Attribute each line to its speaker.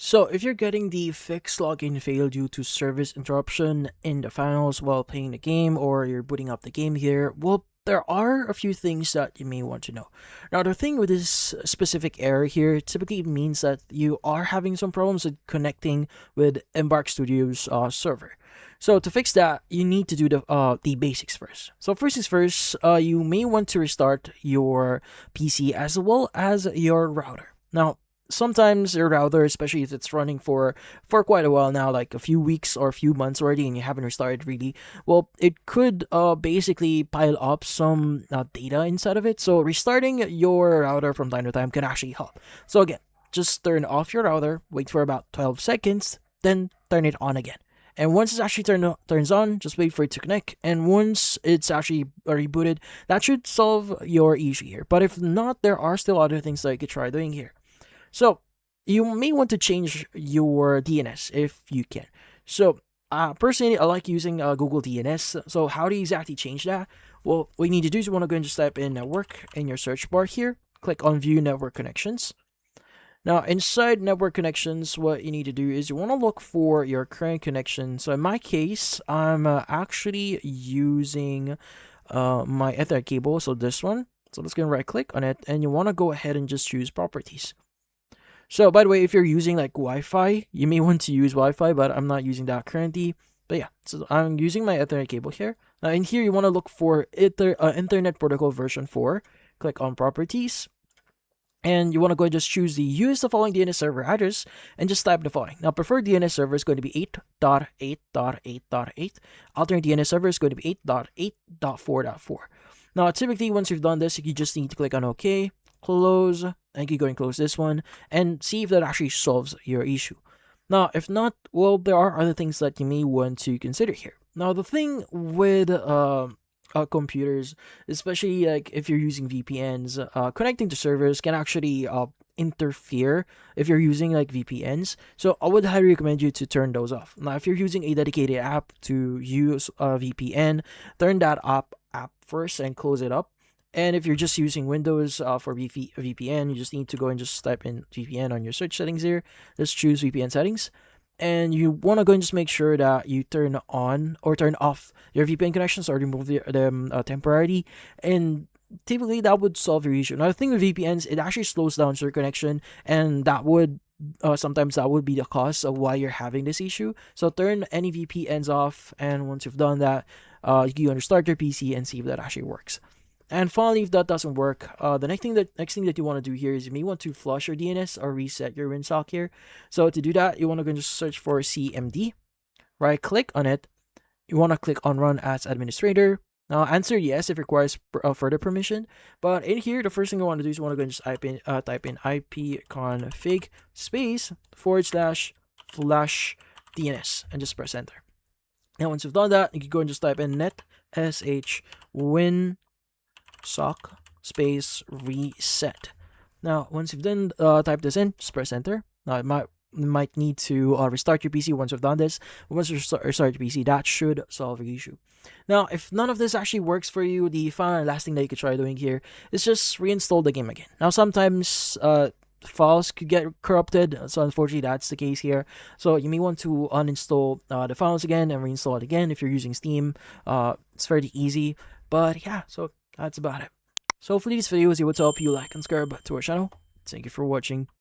Speaker 1: So, if you're getting the fixed login fail due to service interruption in the finals while playing the game, or you're booting up the game here, well, there are a few things that you may want to know. Now, the thing with this specific error here typically means that you are having some problems with connecting with Embark Studio's server. So to fix that, you need to do the basics first. So first is first, you may want to restart your PC as well as your router. Now, sometimes your router, especially if it's running for quite a while now, like a few weeks or a few months already, and you haven't restarted really, well, it could basically pile up some data inside of it. So restarting your router from time to time can actually help. So again, just turn off your router, wait for about 12 seconds, then turn it on again. And once it's actually turns on, just wait for it to connect. And once it's actually rebooted, that should solve your issue here. But if not, there are still other things that you could try doing here. So you may want to change your DNS if you can. So personally, I like using Google DNS. So how do you exactly change that? Well, what you need to do is you want to go and just type in network in your search bar here. Click on view network connections. Now, inside network connections, what you need to do is you want to look for your current connection. So in my case, I'm actually using my Ethernet cable, so this one. So let's go and right click on it, and you want to go ahead and just choose properties. So by the way, if you're using like Wi-Fi, you may want to use Wi-Fi, but I'm not using that currently. But yeah, so I'm using my Ethernet cable here. Now in here, you want to look for Internet Protocol version 4. Click on properties. And you want to go and just choose the use the following DNS server address and just type the following. Now, preferred DNS server is going to be 8.8.8.8. Alternate DNS server is going to be 8.8.4.4. Now, typically, once you've done this, you just need to click on OK, close, and you go and close this one, and see if that actually solves your issue. Now, if not, well, there are other things that you may want to consider here. Now, the thing with computers, especially like if you're using VPNs, connecting to servers can actually interfere if you're using like VPNs. So I would highly recommend you to turn those off. Now, if you're using a dedicated app to use a VPN, turn that app first and close it up. And if you're just using Windows for VPN, you just need to go and just type in VPN on your search settings here. Just choose VPN settings. And you want to go and just make sure that you turn on or turn off your VPN connections or remove them temporarily. And typically that would solve your issue. Now, the thing with VPNs, it actually slows down your connection, and that would sometimes that would be the cause of why you're having this issue. So turn any VPNs off, and once you've done that, you can restart your PC and see if that actually works. And finally, if that doesn't work, the next thing that you want to do here is you may want to flush your DNS or reset your WinSock here. So to do that, you want to go and just search for CMD, right click on it. You want to click on Run as Administrator. Now answer yes if it requires further permission. But in here, the first thing you want to do is you want to go and just type in ipconfig space /flush DNS and just press enter. Now once you've done that, you can go and just type in net sh win sock space reset. Now, once you've done type this in, just press enter. Now, it might need to restart your PC once you've done this. Once you restart your PC, that should solve your issue. Now, if none of this actually works for you, the final and last thing that you could try doing here is just reinstall the game again. Now, sometimes files could get corrupted, so unfortunately that's the case here. So you may want to uninstall the files again and reinstall it again if you're using Steam. It's fairly easy, but yeah, so that's about it. So hopefully this video was able to help you like and subscribe to our channel. Thank you for watching.